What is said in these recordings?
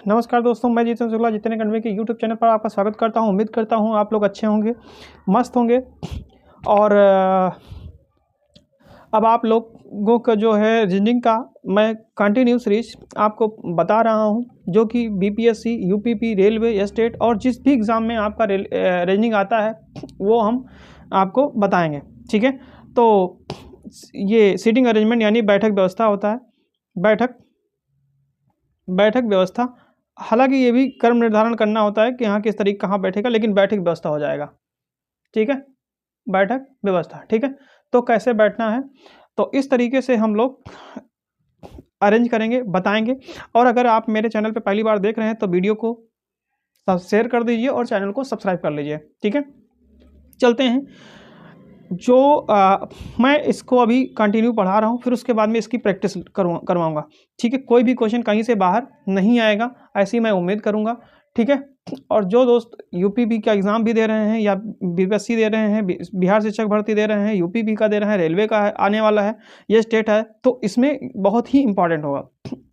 नमस्कार दोस्तों, मैं जितेंद्र शुक्ला जितेंद्र अकेडमी के यूट्यूब चैनल पर आपका स्वागत करता हूं। उम्मीद करता हूं आप लोग अच्छे होंगे, मस्त होंगे। और अब आप लोगों का जो है रीजनिंग का मैं कंटिन्यू सीरीज आपको बता रहा हूं, जो कि बीपीएससी, यूपीपी, रेलवे, स्टेट और जिस भी एग्ज़ाम में आपका रीजनिंग आता है वो हम आपको बताएंगे। ठीक है, तो ये सीटिंग अरेंजमेंट यानी बैठक व्यवस्था होता है। बैठक व्यवस्था, हालांकि ये भी कर्म निर्धारण करना होता है कि हाँ किस तरीके कहाँ बैठेगा, लेकिन बैठक व्यवस्था हो जाएगा। ठीक है, बैठक व्यवस्था। ठीक है, तो कैसे बैठना है तो इस तरीके से हम लोग अरेंज करेंगे, बताएंगे। और अगर आप मेरे चैनल पे पहली बार देख रहे हैं तो वीडियो को शेयर कर दीजिए और चैनल को सब्सक्राइब कर लीजिए। ठीक है, चलते हैं। जो मैं इसको अभी कंटिन्यू पढ़ा रहा हूँ, फिर उसके बाद में इसकी प्रैक्टिस करवाऊँगा। ठीक है, कोई भी क्वेश्चन कहीं से बाहर नहीं आएगा, ऐसी मैं उम्मीद करूँगा। ठीक है, और जो दोस्त यूपीपी का एग्ज़ाम भी दे रहे हैं या बीपीएससी दे रहे हैं, बिहार शिक्षक भर्ती दे रहे हैं, यूपीपी का दे रहे हैं, रेलवे का है आने वाला है, ये स्टेट है, तो इसमें बहुत ही इंपॉर्टेंट होगा।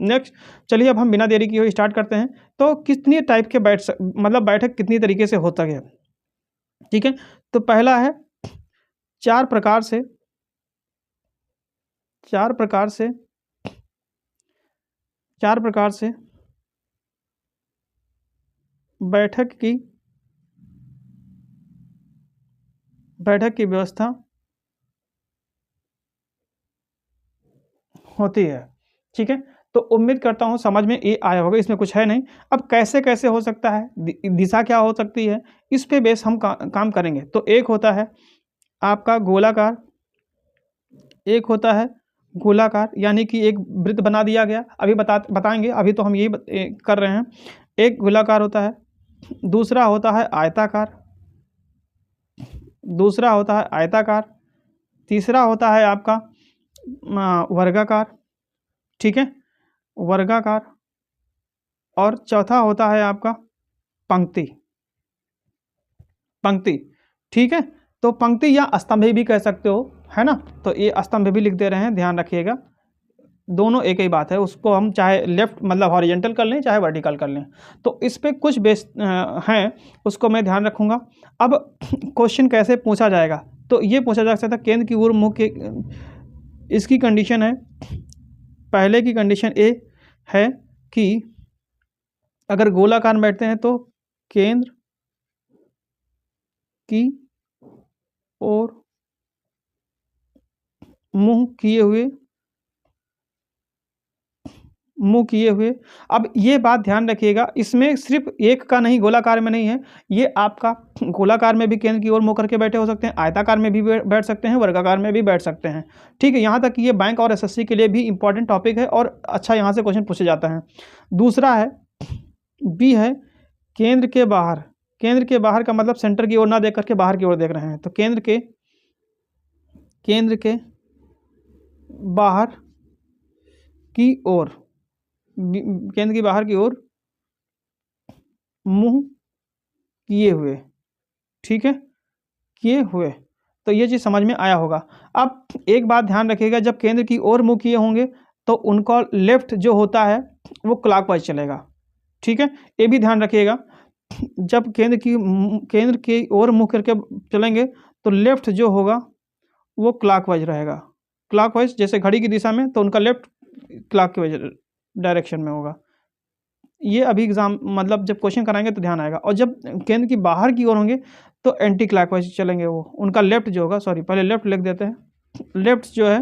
नेक्स्ट, चलिए अब हम बिना देरी किए स्टार्ट करते हैं। तो कितनी टाइप के बैठक कितनी तरीके से होता है। ठीक है, तो पहला है चार प्रकार से बैठक की व्यवस्था होती है। ठीक है, तो उम्मीद करता हूँ समझ में ये आया होगा, इसमें कुछ है नहीं। अब कैसे कैसे हो सकता है, दिशा क्या हो सकती है, इस पे बेस हम काम करेंगे। तो एक होता है आपका गोलाकार, एक होता है गोलाकार यानी कि एक वृत्त बना दिया गया। अभी बताएंगे, अभी तो हम यही कर रहे हैं। एक गोलाकार होता है, दूसरा होता है आयताकार, तीसरा होता है आपका वर्गाकार। ठीक है, वर्गाकार। और चौथा होता है आपका पंक्ति। ठीक है, तो पंक्ति या स्तंभ भी कह सकते हो, है ना। तो ये स्तंभ भी लिख दे रहे हैं, ध्यान रखिएगा, दोनों एक ही बात है। उसको हम चाहे लेफ्ट मतलब हॉरिजॉन्टल कर लें, चाहे वर्टिकल कर लें। तो इस पे कुछ बेस हैं, उसको मैं ध्यान रखूँगा। अब क्वेश्चन कैसे पूछा जाएगा, तो ये पूछा जा सकता है केंद्र की ओर मुख के। इसकी कंडीशन है, पहले की कंडीशन ए है कि अगर गोलाकार में बैठते हैं तो केंद्र की ओर मुंह किए हुए। अब ये बात ध्यान रखिएगा, इसमें सिर्फ एक का नहीं, गोलाकार में नहीं है, ये आपका गोलाकार में भी केंद्र की ओर मुंह करके बैठे हो सकते हैं, आयताकार में भी बैठ सकते हैं, वर्गाकार में भी बैठ सकते हैं। ठीक है, यहाँ तक कि ये बैंक और एसएससी के लिए भी इंपॉर्टेंट टॉपिक है और अच्छा यहाँ से क्वेश्चन पूछे जाता है। दूसरा है बी है केंद्र के बाहर का मतलब सेंटर की ओर ना देख करके बाहर की ओर देख रहे हैं। तो केंद्र के बाहर की ओर, केंद्र की बाहर की ओर मुंह किए हुए। ठीक है, किए हुए, तो ये चीज़ समझ में आया होगा। अब एक बात ध्यान रखिएगा, जब केंद्र की ओर मुंह किए होंगे तो उनका लेफ्ट जो होता है वो क्लॉकवाइज चलेगा। ठीक है, ये भी ध्यान रखिएगा, जब केंद्र की ओर मुंह करके चलेंगे तो लेफ्ट जो होगा वो क्लॉकवाइज रहेगा। क्लॉकवाइज जैसे घड़ी की दिशा में, तो उनका लेफ्ट क्लॉकवाइज डायरेक्शन में होगा। ये अभी एग्जाम मतलब जब क्वेश्चन कराएंगे तो ध्यान आएगा। और जब केंद्र की बाहर की ओर होंगे तो एंटी क्लॉकवाइज चलेंगे, वो उनका लेफ्ट जो होगा, सॉरी पहले लेफ्ट लिख देते हैं, लेफ्ट जो है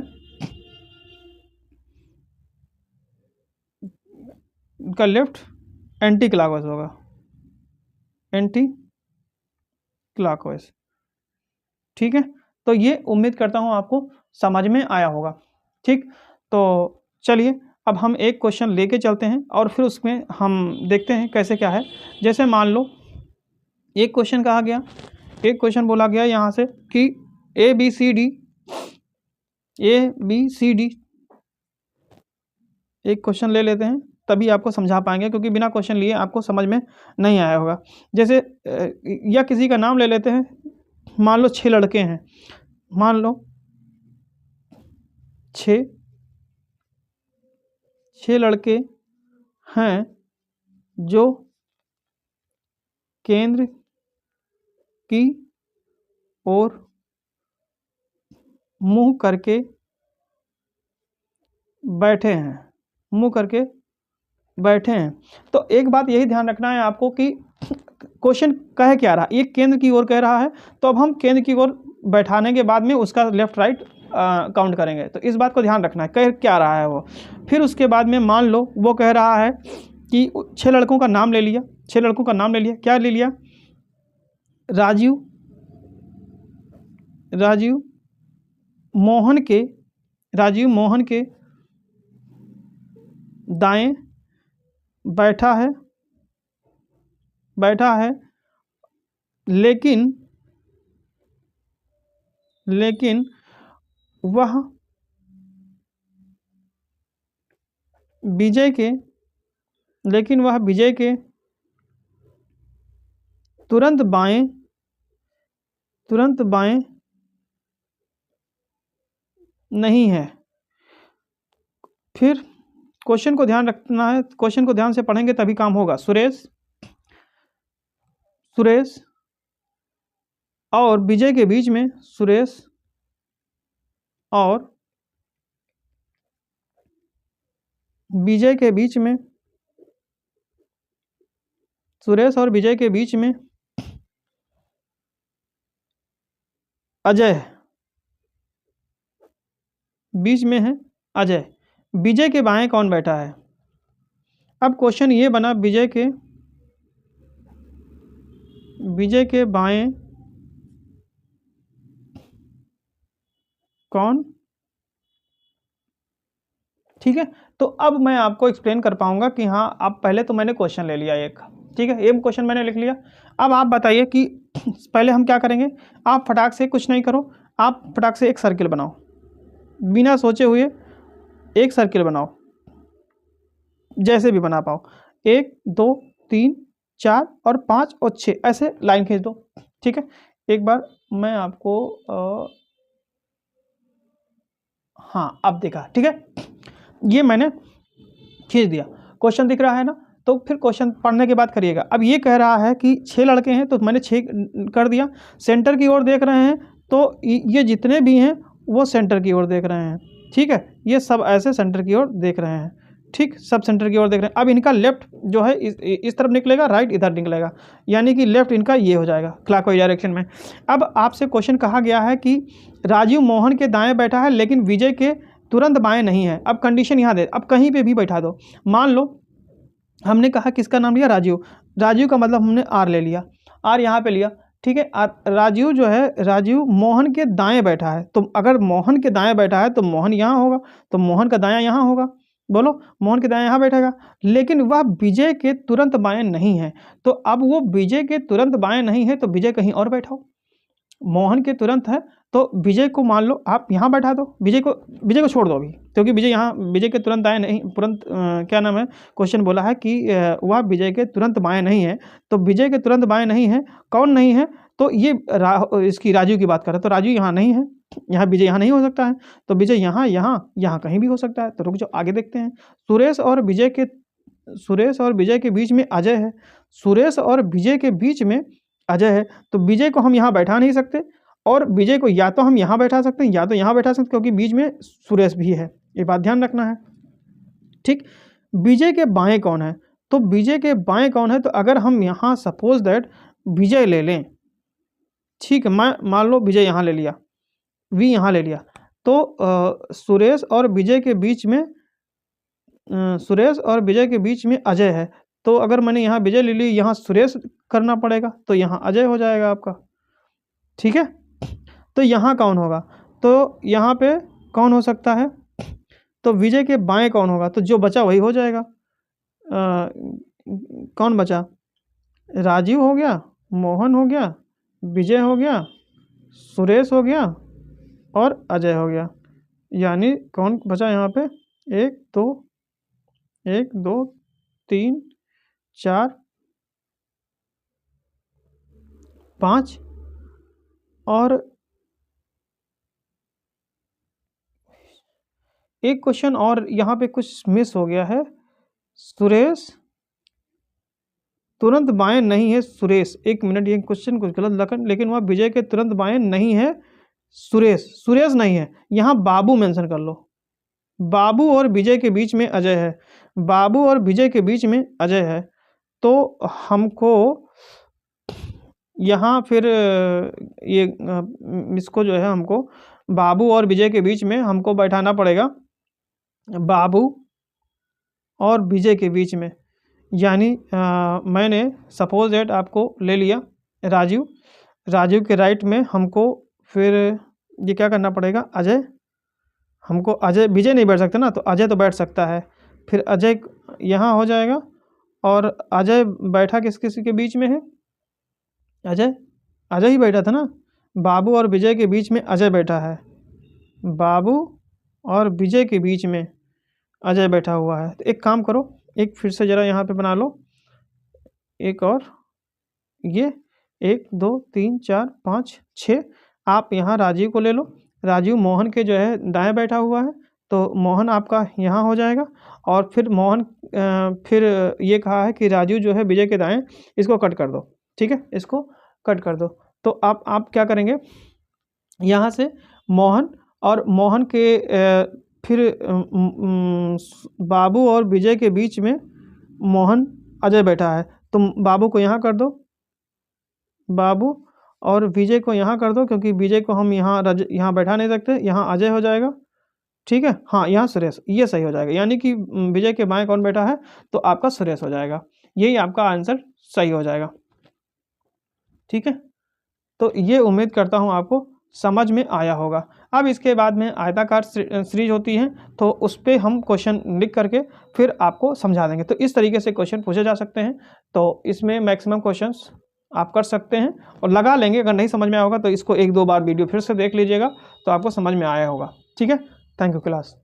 उनका लेफ्ट एंटी क्लॉकवाइज होगा, एंटी क्लॉकवाइज। ठीक है, तो ये उम्मीद करता हूँ आपको समझ में आया होगा। ठीक, तो चलिए अब हम एक क्वेश्चन लेके चलते हैं और फिर उसमें हम देखते हैं कैसे क्या है। जैसे मान लो एक क्वेश्चन कहा गया, एक क्वेश्चन बोला गया यहाँ से कि ए बी सी डी, एक क्वेश्चन ले लेते हैं तभी आपको समझा पाएंगे, क्योंकि बिना क्वेश्चन लिए आपको समझ में नहीं आया होगा। जैसे या किसी का नाम ले लेते हैं, मान लो 6 लड़के हैं, मान लो 6 लड़के हैं जो केंद्र की ओर मुंह करके बैठे हैं, मुंह करके बैठे हैं। तो एक बात यही ध्यान रखना है आपको कि क्वेश्चन कह क्या रहा है, ये केंद्र की ओर कह रहा है, तो अब हम केंद्र की ओर बैठाने के बाद में उसका लेफ्ट राइट काउंट करेंगे। तो इस बात को ध्यान रखना है कह क्या रहा है वो। फिर उसके बाद में मान लो वो कह रहा है कि 6 लड़कों का नाम ले लिया, 6 लड़कों का नाम ले लिया, क्या ले लिया, राजीव, राजीव मोहन के, राजीव मोहन के दाएं बैठा है, बैठा है, लेकिन लेकिन वह विजय के, लेकिन वह विजय के तुरंत बाएं, तुरंत बाएं नहीं है। फिर क्वेश्चन को ध्यान रखना है, क्वेश्चन को ध्यान से पढ़ेंगे तभी काम होगा। सुरेश, सुरेश और विजय के बीच में, सुरेश और विजय के बीच में, सुरेश और विजय के बीच में अजय, बीच में है अजय। विजय के बाएं कौन बैठा है? अब क्वेश्चन ये बना विजय के बाएं कौन, ठीक है। तो अब मैं आपको एक्सप्लेन कर पाऊंगा कि हाँ, अब पहले तो मैंने क्वेश्चन ले लिया एक, ठीक है, ये क्वेश्चन मैंने लिख लिया। अब आप बताइए कि पहले हम क्या करेंगे। आप फटाक से कुछ नहीं करो, आप फटाक से एक सर्किल बनाओ, बिना सोचे हुए एक सर्किल बनाओ, जैसे भी बना पाओ। 1 2 3 4 और 5 और 6 ऐसे लाइन खींच दो, ठीक है। एक बार मैं आपको हाँ अब देखा, ठीक है, ये मैंने खींच दिया। क्वेश्चन दिख रहा है ना, तो फिर क्वेश्चन पढ़ने के बाद करिएगा। अब ये कह रहा है कि 6 लड़के हैं, तो मैंने 6 कर दिया। सेंटर की ओर देख रहे हैं, तो ये जितने भी हैं वो सेंटर की ओर देख रहे हैं, ठीक है, ये सब ऐसे सेंटर की ओर देख रहे हैं, ठीक, सब सेंटर की ओर देख रहे हैं। अब इनका लेफ्ट जो है इस तरफ निकलेगा, राइट इधर निकलेगा, यानी कि लेफ्ट इनका ये हो जाएगा क्लॉकवाइज डायरेक्शन में। अब आपसे क्वेश्चन कहा गया है कि राजीव मोहन के दाएं बैठा है, लेकिन विजय के तुरंत बाएं नहीं है। अब कंडीशन यहाँ दे, अब कहीं पे भी बैठा दो। मान लो हमने कहा किसका नाम लिया, राजीव, राजीव का मतलब हमने आर ले लिया, आर यहाँ पे लिया, ठीक है। राजीव जो है, राजीव मोहन के दाएं बैठा है, तो अगर मोहन के दाएं बैठा है तो मोहन यहाँ होगा, तो मोहन का दायां यहाँ होगा, बोलो मोहन के दाएं यहाँ बैठेगा। लेकिन वह विजय के तुरंत बाएं नहीं है, तो अब वो विजय के तुरंत बाएं नहीं है, तो विजय कहीं और बैठाओ। मोहन के तुरंत है, तो विजय को मान लो आप यहाँ बैठा दो, विजय को छोड़ दो अभी, क्योंकि विजय यहाँ, विजय के तुरंत दाएं नहीं, तुरंत क्या नाम है, क्वेश्चन बोला है कि वह विजय के तुरंत बाएं नहीं है, तो विजय के तुरंत बाएं नहीं है, कौन नहीं है, तो ये इसकी राजीव की बात कर रहे हैं, तो राजीव यहाँ नहीं है, यहाँ विजय यहाँ नहीं हो सकता है, तो विजय यहाँ यहाँ यहाँ कहीं भी हो सकता है। तो रुक जाओ आगे देखते हैं। सुरेश और विजय के बीच में अजय है, सुरेश और विजय के बीच में अजय है, तो विजय को हम यहाँ बैठा नहीं सकते, और विजय को या तो हम यहाँ बैठा सकते हैं या तो यहाँ बैठा सकते हैं, क्योंकि बीच में सुरेश भी है, ये बात ध्यान रखना है, ठीक। विजय के बाएं कौन है, तो विजय के बाएं कौन है, तो अगर हम यहाँ सपोज दैट विजय ले लें, ठीक है, मैं मान लो विजय यहाँ ले लिया, वी यहाँ ले लिया, तो सुरेश और विजय के बीच में अजय है, तो अगर मैंने यहाँ विजय ले ली, यहाँ सुरेश करना पड़ेगा, तो यहाँ अजय हो जाएगा आपका, ठीक है। तो यहाँ कौन होगा, तो यहाँ पे कौन हो सकता है, तो विजय के बाएं कौन होगा, तो जो बचा वही हो जाएगा। कौन बचा, राजीव हो गया, मोहन हो गया, विजय हो गया, सुरेश हो गया और अजय हो गया, यानी कौन बचा यहाँ पे, 1 2 3 4 5 और एक क्वेश्चन और यहाँ पे कुछ मिस हो गया है, सुरेश तुरंत बाएं नहीं है सुरेश। एक मिनट, ये क्वेश्चन कुछ गलत लगा, लेकिन वह विजय के तुरंत बाएं नहीं है सुरेश। सुरेश नहीं है, यहाँ बाबू मेंशन कर लो। बाबू और विजय के बीच में अजय है, बाबू और विजय के बीच में अजय है, तो हमको यहाँ फिर ये इसको जो है हमको बाबू और विजय के बीच में हमको बैठाना पड़ेगा, बाबू और विजय के बीच में। यानी मैंने सपोज दैट आपको ले लिया राजीव, राजीव के राइट में हमको फिर ये क्या करना पड़ेगा, अजय। हमको अजय, विजय नहीं बैठ सकता ना, तो अजय तो बैठ सकता है। फिर अजय यहाँ हो जाएगा, और अजय बैठा किस किस के बीच में है, अजय, अजय ही बैठा था ना। बाबू और विजय के बीच में अजय बैठा है, बाबू और विजय के बीच में अजय बैठा हुआ है। तो एक काम करो, एक फिर से ज़रा यहाँ पे बना लो, एक और, ये 1 2 3 4 5 6। आप यहाँ राजीव को ले लो, राजीव मोहन के जो है दाएं बैठा हुआ है, तो मोहन आपका यहाँ हो जाएगा। और फिर मोहन फिर ये कहा है कि राजीव जो है विजय के दाएं, इसको कट कर दो, ठीक है, इसको कट कर दो। तो आप क्या करेंगे, यहाँ से मोहन और मोहन के फिर बाबू और विजय के बीच में मोहन अजय बैठा है, तो बाबू को यहाँ कर दो, बाबू और विजय को यहाँ कर दो, क्योंकि विजय को हम यहाँ बैठा नहीं सकते, यहाँ अजय हो जाएगा, ठीक है। हाँ, यहाँ सुरेश, ये सही हो जाएगा। यानी कि विजय के बाएं कौन बैठा है, तो आपका सुरेश हो जाएगा। यही आपका आंसर सही हो जाएगा, ठीक है। तो ये उम्मीद करता हूँ आपको समझ में आया होगा। अब इसके बाद में आयताकार सीरीज होती है, तो उस पर हम क्वेश्चन लिख करके फिर आपको समझा देंगे। तो इस तरीके से क्वेश्चन पूछे जा सकते हैं, तो इसमें मैक्सिमम क्वेश्चंस आप कर सकते हैं और लगा लेंगे। अगर नहीं समझ में आया होगा तो इसको 1-2 बार वीडियो फिर से देख लीजिएगा, तो आपको समझ में आया होगा, ठीक है। Thank you class.